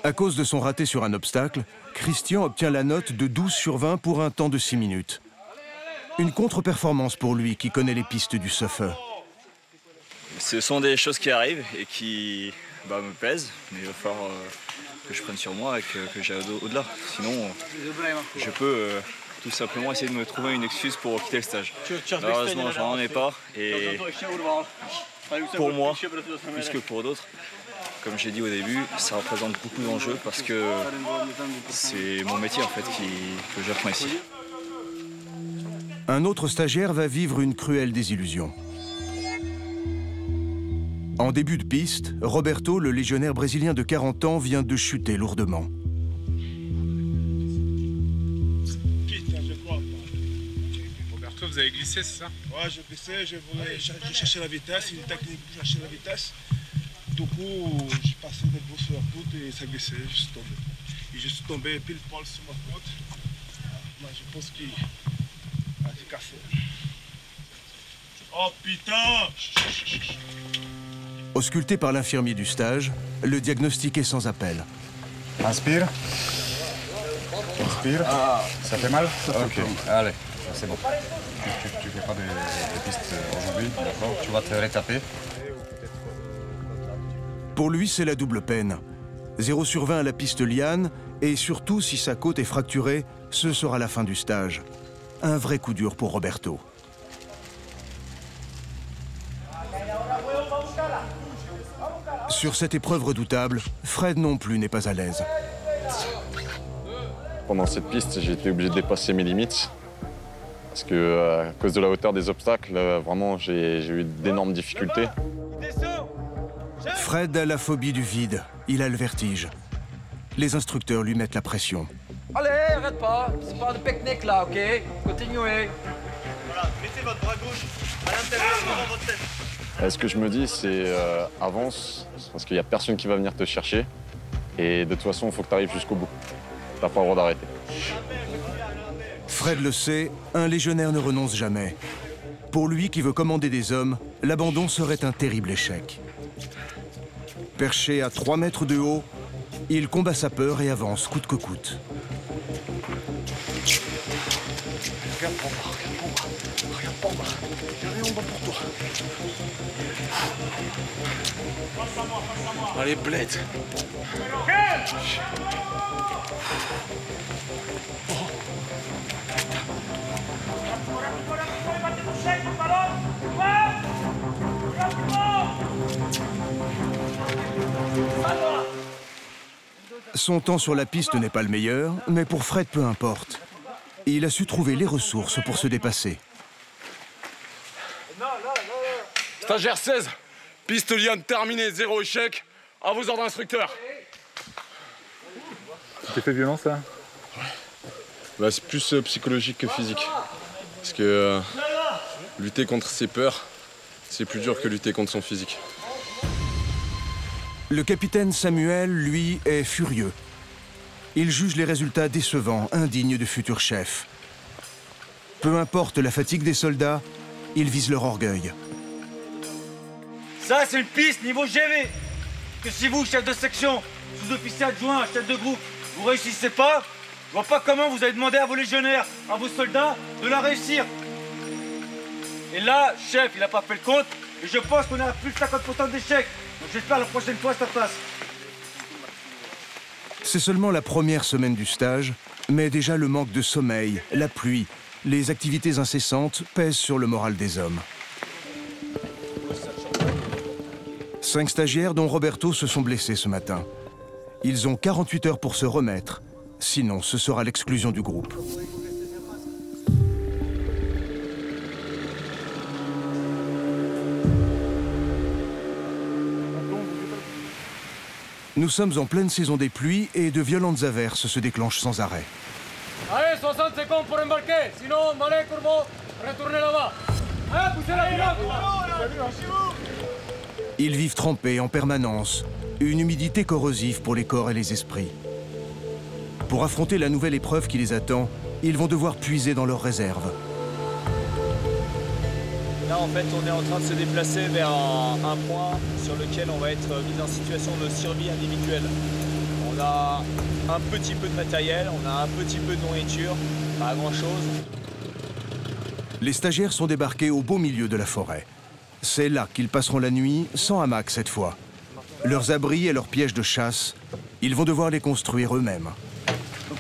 À cause de son raté sur un obstacle, Christian obtient la note de 12 sur 20 pour un temps de 6 minutes. Une contre-performance pour lui qui connaît les pistes du Suffer. Ce sont des choses qui arrivent et qui me pèsent, mais il va falloir que je prenne sur moi et que j'aille au-delà. Sinon, je peux tout simplement essayer de me trouver une excuse pour quitter le stage. Malheureusement, j'en ai pas. Et pour moi, plus que pour d'autres, comme j'ai dit au début, ça représente beaucoup d'enjeux parce que c'est mon métier en fait que j'apprends ici. Un autre stagiaire va vivre une cruelle désillusion. En début de piste, Roberto, le légionnaire brésilien de 40 ans, vient de chuter lourdement. Roberto, vous avez glissé, c'est ça? Ouais, j'ai glissé, j'ai cherché la vitesse, une technique pour chercher la vitesse. Du coup, j'ai passé des bouts sur la route et ça glissait, je suis tombé. Et je suis tombé pile poil sur ma route. Moi, je pense qu'il s'est cassé. Oh putain! Ausculté par l'infirmier du stage, le diagnostic est sans appel. Inspire. Inspire. Ça fait mal? Ok, allez, c'est bon. Tu fais pas de pistes aujourd'hui, d'accord? Tu vas te rétaper. Pour lui, c'est la double peine. 0 sur 20 à la piste liane, et surtout, si sa côte est fracturée, ce sera la fin du stage. Un vrai coup dur pour Roberto. Sur cette épreuve redoutable, Fred non plus n'est pas à l'aise. Pendant cette piste, j'ai été obligé de dépasser mes limites. Parce que, à cause de la hauteur des obstacles, vraiment, j'ai eu d'énormes difficultés. Fred a la phobie du vide. Il a le vertige. Les instructeurs lui mettent la pression. Allez, arrête pas. C'est pas de pique-nique là, ok? Continuez. Voilà, mettez votre bras gauche à l'intérieur devant votre tête. Ce que je me dis, c'est avance, parce qu'il n'y a personne qui va venir te chercher. Et de toute façon, il faut que tu arrives jusqu'au bout. T'as pas le droit d'arrêter. Fred le sait, un légionnaire ne renonce jamais. Pour lui qui veut commander des hommes, l'abandon serait un terrible échec. Perché à 3 mètres de haut, il combat sa peur et avance coûte que coûte. Regarde pour moi, regarde pour moi. J'avais en bas pour toi. Allez, bled. Son temps sur la piste n'est pas le meilleur, mais pour Fred, peu importe. Il a su trouver les ressources pour se dépasser. Stagiaire 16, piste liane terminée, 0 échec. À vos ordres, instructeur. Tu t'es fait violence, ça? Bah, c'est plus psychologique que physique. Parce que lutter contre ses peurs, c'est plus dur que lutter contre son physique. Le capitaine Samuel, lui, est furieux. Il juge les résultats décevants, indignes de futurs chefs. Peu importe la fatigue des soldats, ils visent leur orgueil. Ça, c'est une piste niveau GV. Que si vous, chef de section, sous-officier adjoint, chef de groupe, vous réussissez pas, je vois pas comment vous allez demander à vos légionnaires, à vos soldats, de la réussir. Et là, chef, il a pas fait le compte, et je pense qu'on est à plus de 50% d'échecs. Donc j'espère la prochaine fois, ça passe. C'est seulement la première semaine du stage, mais déjà le manque de sommeil, la pluie, les activités incessantes pèsent sur le moral des hommes. 5 stagiaires, dont Roberto, se sont blessés ce matin. Ils ont 48 heures pour se remettre, sinon ce sera l'exclusion du groupe. Nous sommes en pleine saison des pluies et de violentes averses se déclenchent sans arrêt. Allez, 60 secondes pour embarquer, sinon, Malé, Courbeau, retournez là-bas. Allez, poussez la pilote. Ils vivent trempés en permanence, une humidité corrosive pour les corps et les esprits. Pour affronter la nouvelle épreuve qui les attend, ils vont devoir puiser dans leurs réserves. Là, en fait, on est en train de se déplacer vers un point sur lequel on va être mis en situation de survie individuelle. On a un petit peu de matériel, on a un petit peu de nourriture, pas grand-chose. Les stagiaires sont débarqués au beau milieu de la forêt. C'est là qu'ils passeront la nuit, sans hamac cette fois. Leurs abris et leurs pièges de chasse, ils vont devoir les construire eux-mêmes.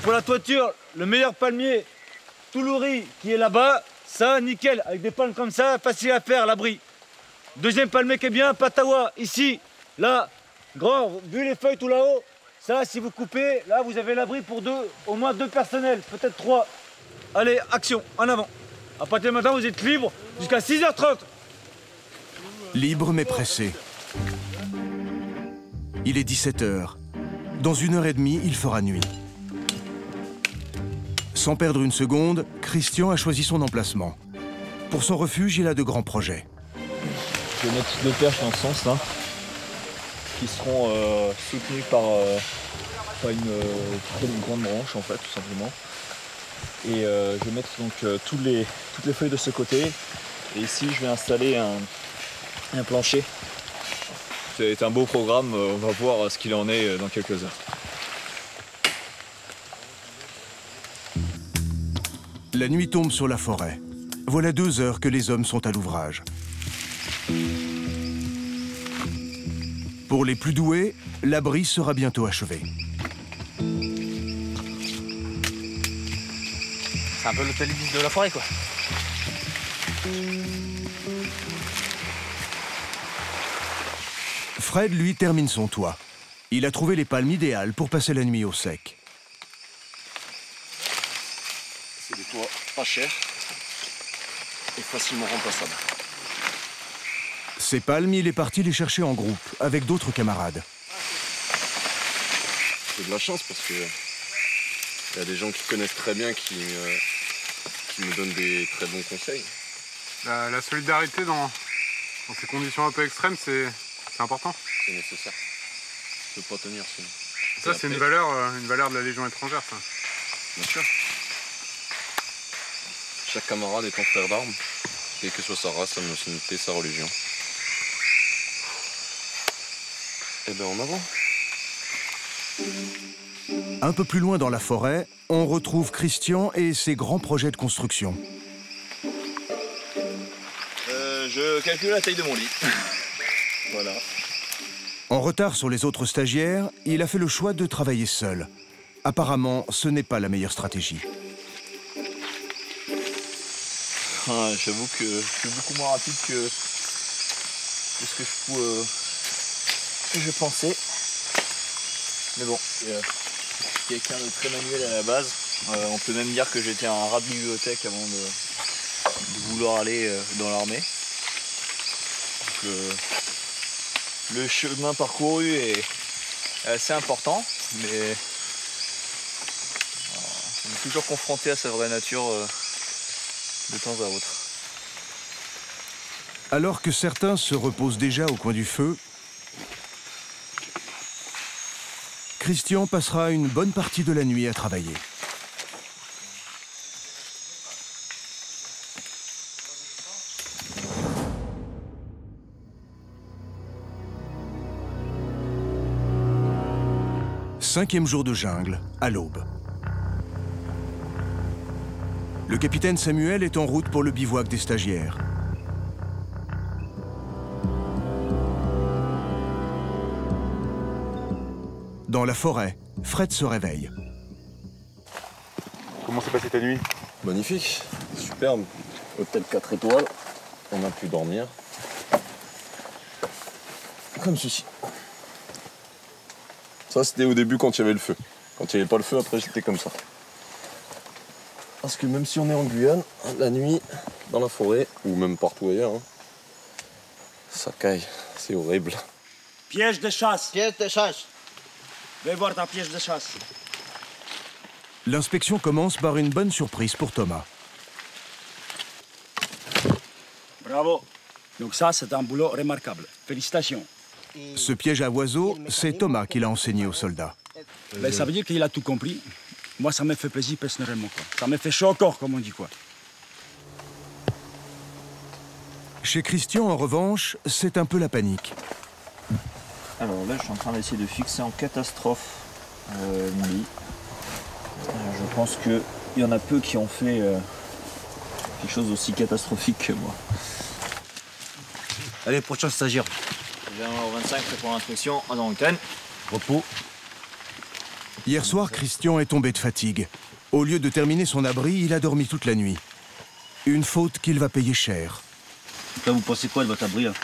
Pour la toiture, le meilleur palmier, Toulouri, qui est là-bas, ça, nickel, avec des palmes comme ça, facile à faire, l'abri. Deuxième palmier qui est bien, Patawa, ici, là, grand, vu les feuilles tout là-haut, ça, si vous coupez, là, vous avez l'abri pour au moins 2 personnels, peut-être 3. Allez, action, en avant. À partir de maintenant, vous êtes libre jusqu'à 6h30. Libre mais pressé. Il est 17h. Dans 1h30, il fera nuit. Sans perdre une seconde, Christian a choisi son emplacement. Pour son refuge, il a de grands projets. Je vais mettre 2 perches dans ce sens là, qui seront soutenues par une grande branche en fait, tout simplement. Et je vais mettre donc toutes les feuilles de ce côté. Et ici, je vais installer un plancher. C'est un beau programme, on va voir ce qu'il en est dans quelques heures. La nuit tombe sur la forêt. Voilà 2 heures que les hommes sont à l'ouvrage. Pour les plus doués, l'abri sera bientôt achevé. C'est un peu l'hôtel Ibis de la forêt, quoi. Fred, lui, termine son toit. Il a trouvé les palmes idéales pour passer la nuit au sec. C'est des toits pas chers et facilement remplaçables. Ces palmes, il est parti les chercher en groupe, avec d'autres camarades. J'ai de la chance parce que il y a des gens qui connaissent très bien qui me donnent des très bons conseils. La solidarité dans ces conditions un peu extrêmes, c'est important. C'est nécessaire. Je peux pas tenir sinon. Ça, c'est une valeur de la Légion étrangère, ça. Bien sûr. Chaque camarade est ton frère d'armes. quelle que soit sa race, sa nationalité, sa religion. Et bien en avant. Un peu plus loin dans la forêt, on retrouve Christian et ses grands projets de construction. Je calcule la taille de mon lit. Voilà. En retard sur les autres stagiaires, il a fait le choix de travailler seul. Apparemment, ce n'est pas la meilleure stratégie. Ah, j'avoue que je suis beaucoup moins rapide que ce que je pensais. Mais bon, quelqu'un de très manuel à la base. On peut même dire que j'étais un rat de bibliothèque avant de vouloir aller dans l'armée. Le chemin parcouru est assez important, mais on est toujours confronté à sa vraie nature de temps à autre. Alors que certains se reposent déjà au coin du feu, Christian passera une bonne partie de la nuit à travailler. Cinquième jour de jungle, à l'aube. Le capitaine Samuel est en route pour le bivouac des stagiaires. Dans la forêt, Fred se réveille. Comment s'est passée ta nuit? Magnifique, superbe. Hôtel 4 étoiles. On a pu dormir. Comme ceci. Ça, c'était au début quand il y avait le feu. Quand il n'y avait pas le feu, après, j'étais comme ça. Parce que même si on est en Guyane, la nuit, dans la forêt, ou même partout ailleurs, hein, ça caille. C'est horrible. Piège de chasse. Piège de chasse. Va voir ta piège de chasse. L'inspection commence par une bonne surprise pour Thomas. Bravo. Donc ça, c'est un boulot remarquable. Félicitations. Ce piège à oiseaux, c'est Thomas qui l'a enseigné aux soldats. Ben, ça veut dire qu'il a tout compris. Moi, ça me fait plaisir personnellement, quoi. Ça me fait chaud au corps, comme on dit, quoi. Chez Christian, en revanche, c'est un peu la panique. Alors là, je suis en train d'essayer de fixer en catastrophe mon lit. Je pense qu'il y en a peu qui ont fait quelque chose aussi catastrophique que moi. Allez, prochain stagiaire. Je viens au 25, prêt pour l'inspection, en antenne. Repos. Hier soir, Christian est tombé de fatigue. Au lieu de terminer son abri, il a dormi toute la nuit. Une faute qu'il va payer cher. Là, vous pensez quoi de votre abri, hein?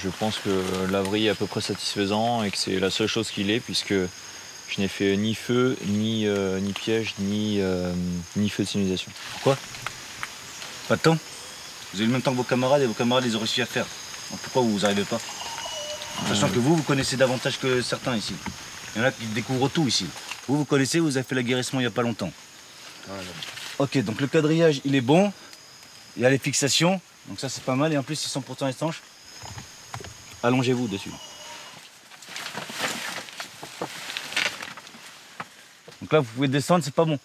Je pense que l'abri est à peu près satisfaisant et que c'est la seule chose qu'il est, puisque je n'ai fait ni feu, ni piège, ni feu de signalisation. Pourquoi? Pas de temps? Vous avez le même temps que vos camarades et vos camarades les ont réussi à faire. Donc pourquoi vous n'arrivez pas? Sachant que vous connaissez davantage que certains ici. Il y en a qui découvrent tout ici. Vous connaissez, vous avez fait l'aguerrissement il n'y a pas longtemps. Ok, donc le quadrillage, il est bon. Il y a les fixations, donc ça c'est pas mal. Et en plus, ils sont pourtant étanches. Allongez-vous dessus. Donc là, vous pouvez descendre, c'est pas bon.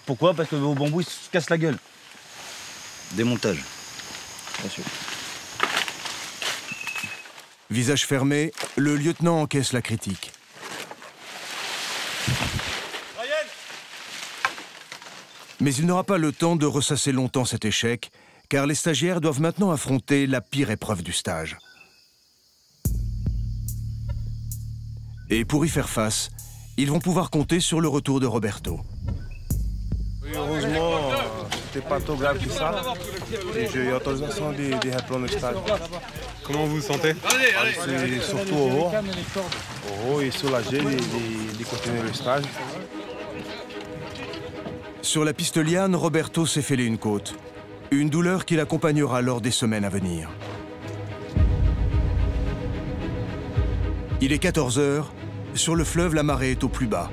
Pourquoi? Parce que vos bambous, ils se cassent la gueule. Démontage. Bien sûr. Visage fermé, le lieutenant encaisse la critique. Mais il n'aura pas le temps de ressasser longtemps cet échec, car les stagiaires doivent maintenant affronter la pire épreuve du stage. Et pour y faire face, ils vont pouvoir compter sur le retour de Roberto. Oui, heureusement, c'était pas trop grave que ça. Et j'ai eu l'autorisation de reprendre le stage. Comment vous vous sentez? C'est surtout heureux et soulagé de continuer le stage. Sur la piste liane, Roberto s'est fêlé une côte. Une douleur qui l'accompagnera lors des semaines à venir. Il est 14 h. Sur le fleuve, la marée est au plus bas.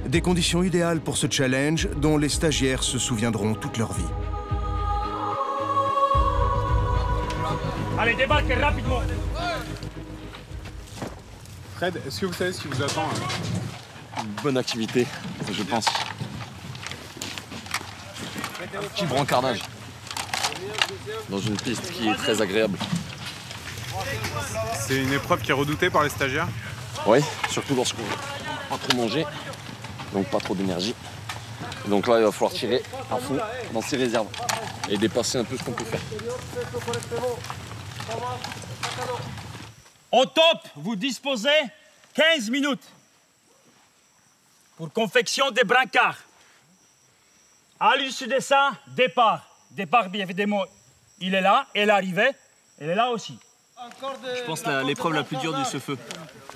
Des conditions idéales pour ce challenge dont les stagiaires se souviendront toute leur vie. Allez, débarquez rapidement. Fred, est-ce que vous savez ce qui vous attend? Une bonne activité, je pense. un petit brancardage dans une piste qui est très agréable. C'est une épreuve qui est redoutée par les stagiaires? Oui, surtout lorsqu'on n'a pas trop mangé, donc pas trop d'énergie. Donc là, il va falloir tirer à fond dans ses réserves et dépasser un peu ce qu'on peut faire. Au top, vous disposez 15 minutes pour confection des brancards. À l'issue de ça, départ. Départ, bien évidemment, il est là, et l'arrivée, elle est là aussi. Je pense que l'épreuve la plus dure du ce-feu,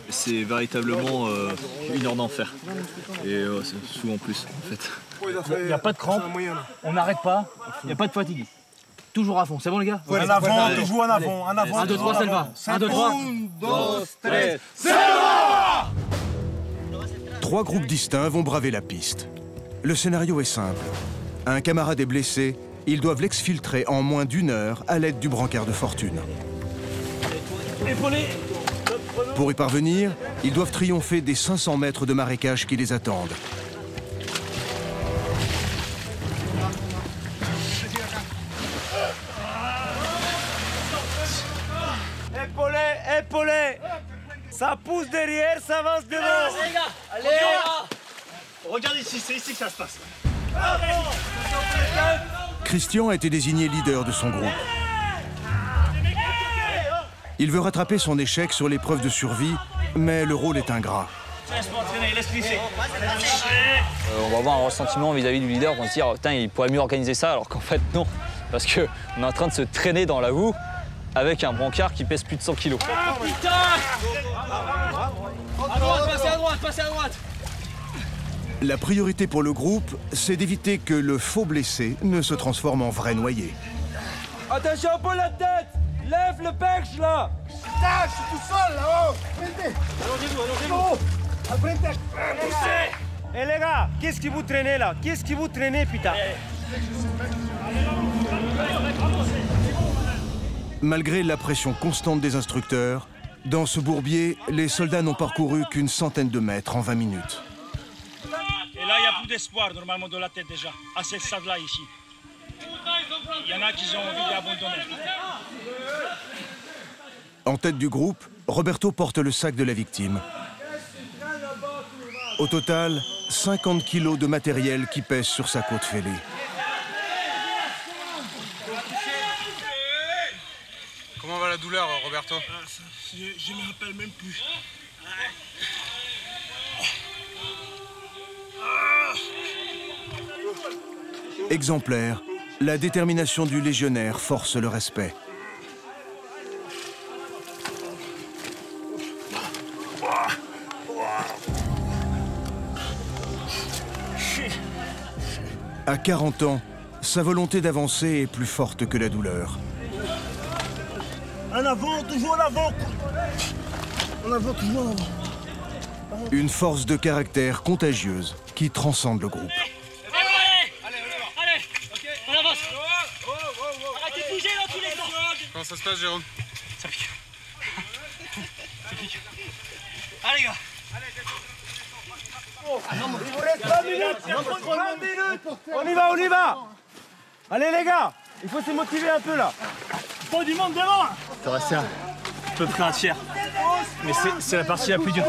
c'est véritablement 1 heure d'enfer. Et c'est souvent plus, en fait. Il n'y a pas de crampe, on n'arrête pas, il n'y a pas de fatigue. Toujours à fond, c'est bon les gars? En avant, toujours en avant, en avant. 1, 2, 3, Selva. 1, 2, 3. 1, 2, 3, Selva! 3 groupes distincts vont braver la piste. Le scénario est simple. Un camarade est blessé, ils doivent l'exfiltrer en moins d'1 heure à l'aide du brancard de fortune. Pour y parvenir, ils doivent triompher des 500 mètres de marécage qui les attendent. Épaulé. Ça pousse derrière, ça avance devant. Allez les gars, allez. Regarde ici, c'est ici que ça se passe. Christian a été désigné leader de son groupe. Il veut rattraper son échec sur l'épreuve de survie, mais le rôle est ingrat. On va avoir un ressentiment vis-à-vis du leader, on va se dire putain, il pourrait mieux organiser ça, alors qu'en fait non, parce qu'on est en train de se traîner dans la boue avec un brancard qui pèse plus de 100 kg. Ah putain! À droite, passez à droite! La priorité pour le groupe, c'est d'éviter que le faux blessé ne se transforme en vrai noyé. Attention pour la tête! Lève le perche là! Putain, je suis tout seul là-haut! Allongez-vous! Poussez! Eh les gars, qu'est-ce que vous traînez là? Qu'est-ce que vous traînez, putain? Malgré la pression constante des instructeurs, dans ce bourbier, les soldats n'ont parcouru qu'une centaine de mètres en 20 minutes. Et là, il n'y a plus d'espoir normalement de la tête déjà, à ce stade-là ici. Il y en a qui ont envie d'abandonner. En tête du groupe, Roberto porte le sac de la victime. Au total, 50 kilos de matériel qui pèse sur sa côte fêlée. Comment va la douleur, Roberto? Je me rappelle même plus. Exemplaire, la détermination du légionnaire force le respect. À 40 ans, sa volonté d'avancer est plus forte que la douleur. En avant, toujours en avant. En avant, toujours en avant. Une force de caractère contagieuse qui transcende le groupe. Allez, on avance. Arrêtez de bouger dans tous les sens. Comment ça se passe, Jérôme? Ça pique. Ça pique. Allez, gars. Il vous reste 20 minutes. 20 minutes. On y va. Allez les gars, il faut se motiver un peu là. Il faut du monde devant. Il faut rester à peu près un tiers. Mais c'est la partie la plus dure.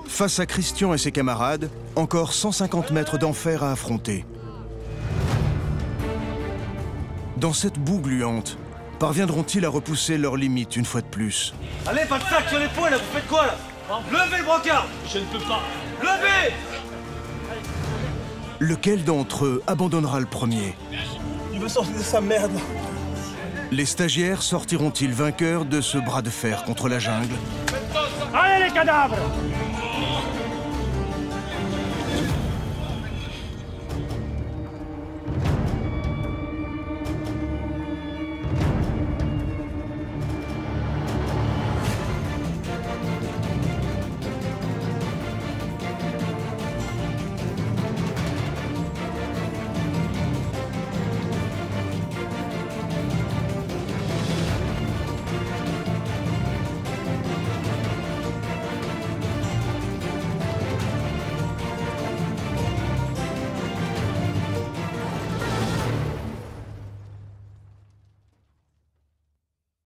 Face à Christian et ses camarades, encore 150 mètres d'enfer à affronter. Dans cette boue gluante, parviendront-ils à repousser leurs limites une fois de plus? Allez, pas de sac sur l'épaule, là, vous faites quoi là? Levez le brancard. Je ne peux pas. Levez. Lequel d'entre eux abandonnera le premier? Il veut sortir de sa merde. Les stagiaires sortiront-ils vainqueurs de ce bras de fer contre la jungle? Allez les cadavres!